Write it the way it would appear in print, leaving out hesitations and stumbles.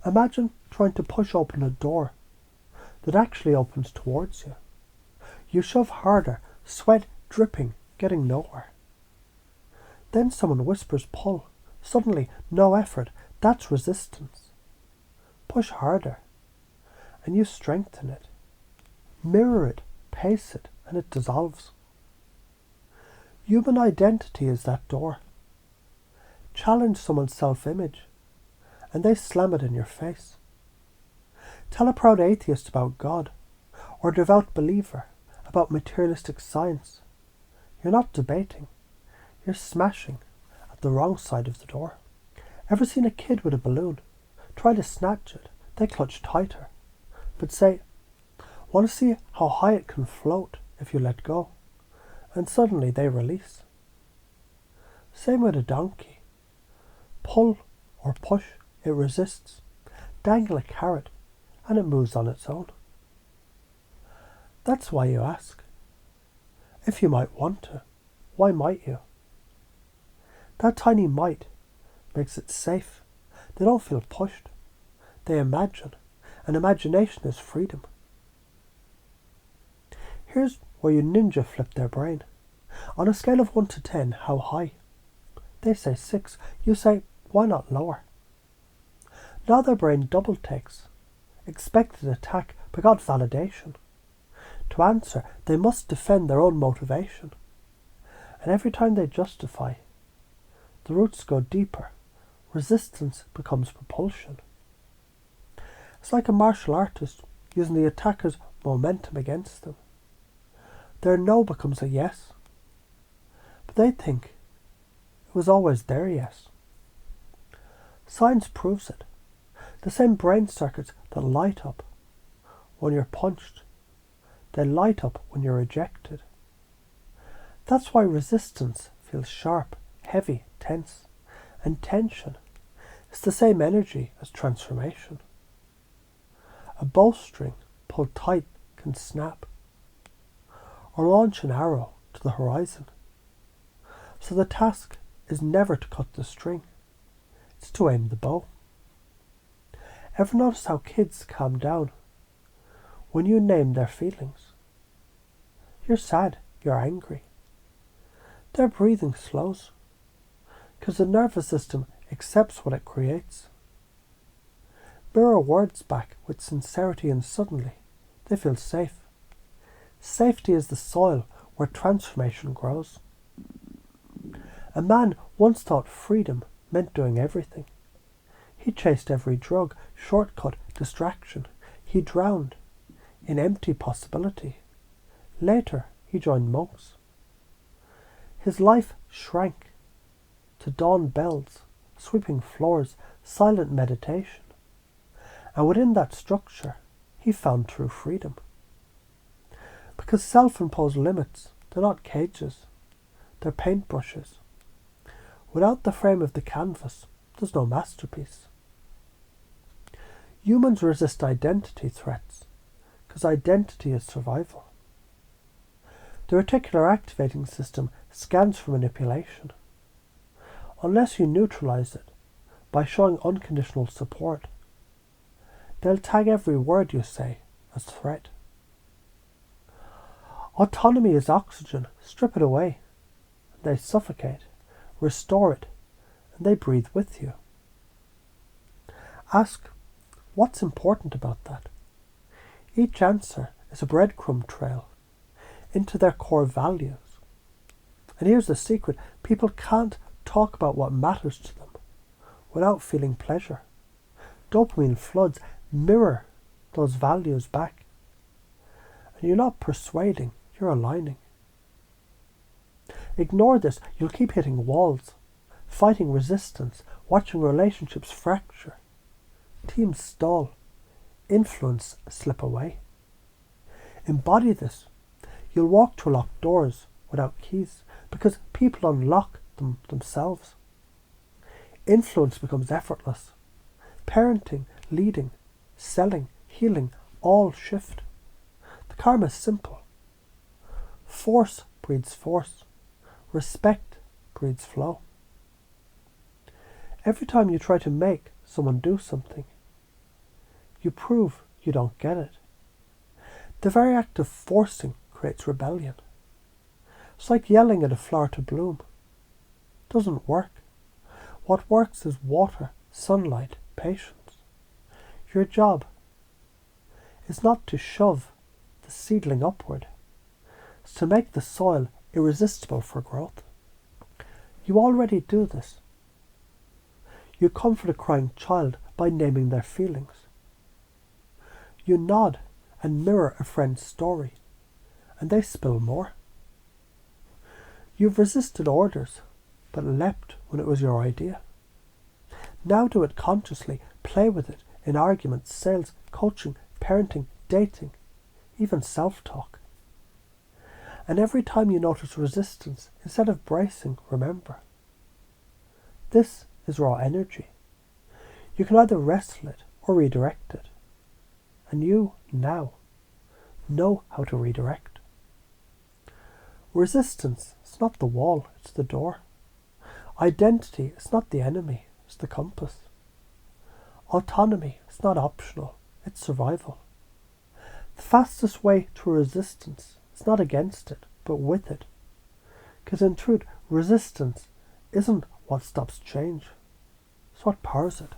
Imagine trying to push open a door that actually opens towards you. You shove harder, sweat dripping, getting nowhere. Then someone whispers pull. Suddenly, no effort. That's resistance. Push harder, and you strengthen it. Mirror it, pace it, and it dissolves. Human identity is that door. Challenge someone's self-image, and they slam it in your face. Tell a proud atheist about God, or a devout believer about materialistic science. You're not debating. You're smashing at the wrong side of the door. Ever seen a kid with a balloon? Try to snatch it. They clutch tighter. But say, want to see how high it can float if you let go? And suddenly they release. Same with a donkey. Pull or push, it resists. Dangle a carrot, and it moves on its own. That's why you ask. If you might want to, why might you? That tiny might makes it safe. They don't feel pushed. They imagine, and imagination is freedom. Here's where you ninja flip their brain. On a scale of 1 to 10, how high? They say 6. You say, why not lower? Now their brain double takes. Expected attack, but got validation. To answer, they must defend their own motivation. And every time they justify, the roots go deeper. Resistance becomes propulsion. It's like a martial artist using the attacker's momentum against them. Their no becomes a yes. But they think it was always their yes. Science proves it. The same brain circuits that light up when you're punched, they light up when you're rejected. That's why resistance feels sharp, heavy, tense. And tension is the same energy as transformation. A bowstring pulled tight can snap, or launch an arrow to the horizon. So the task is never to cut the string, it's to aim the bow. Ever notice how kids calm down when you name their feelings? You're sad, you're angry. Their breathing slows, because the nervous system accepts what it creates. Mirror words back with sincerity and suddenly they feel safe. Safety is the soil where transformation grows. A man once thought freedom meant doing everything. He chased every drug, shortcut, distraction. He drowned in empty possibility. Later, he joined monks. His life shrank to dawn bells, sweeping floors, silent meditation. And within that structure, he found true freedom. Because self-imposed limits, they're not cages, they're paintbrushes. Without the frame of the canvas, there's no masterpiece. Humans resist identity threats, because identity is survival. The reticular activating system scans for manipulation. Unless you neutralize it by showing unconditional support, they'll tag every word you say as threat. Autonomy is oxygen. Strip it away. They suffocate. Restore it. And they breathe with you. Ask, what's important about that? Each answer is a breadcrumb trail into their core values. And here's the secret. People can't talk about what matters to them without feeling pleasure. Dopamine floods. Mirror those values back. And you're not persuading, you're aligning. Ignore this, you'll keep hitting walls, fighting resistance, watching relationships fracture, teams stall, influence slip away. Embody this. You'll walk through locked doors without keys because people unlock them themselves. Influence becomes effortless. Parenting, leading, selling, healing, all shift. The karma is simple. Force breeds force. Respect breeds flow. Every time you try to make someone do something, you prove you don't get it. The very act of forcing creates rebellion. It's like yelling at a flower to bloom. It doesn't work. What works is water, sunlight, patience. Your job is not to shove the seedling upward. It's to make the soil irresistible for growth. You already do this. You comfort a crying child by naming their feelings. You nod and mirror a friend's story, and they spill more. You've resisted orders, but leapt when it was your idea. Now do it consciously, play with it in arguments, sales, coaching, parenting, dating, even self-talk. And every time you notice resistance, instead of bracing, remember. This is raw energy. You can either wrestle it or redirect it. And you, now, know how to redirect. Resistance is not the wall, it's the door. Identity is not the enemy, it's the compass. Autonomy is not optional, it's survival. The fastest way to resistance is not against it, but with it. Because in truth, resistance isn't what stops change, it's what powers it.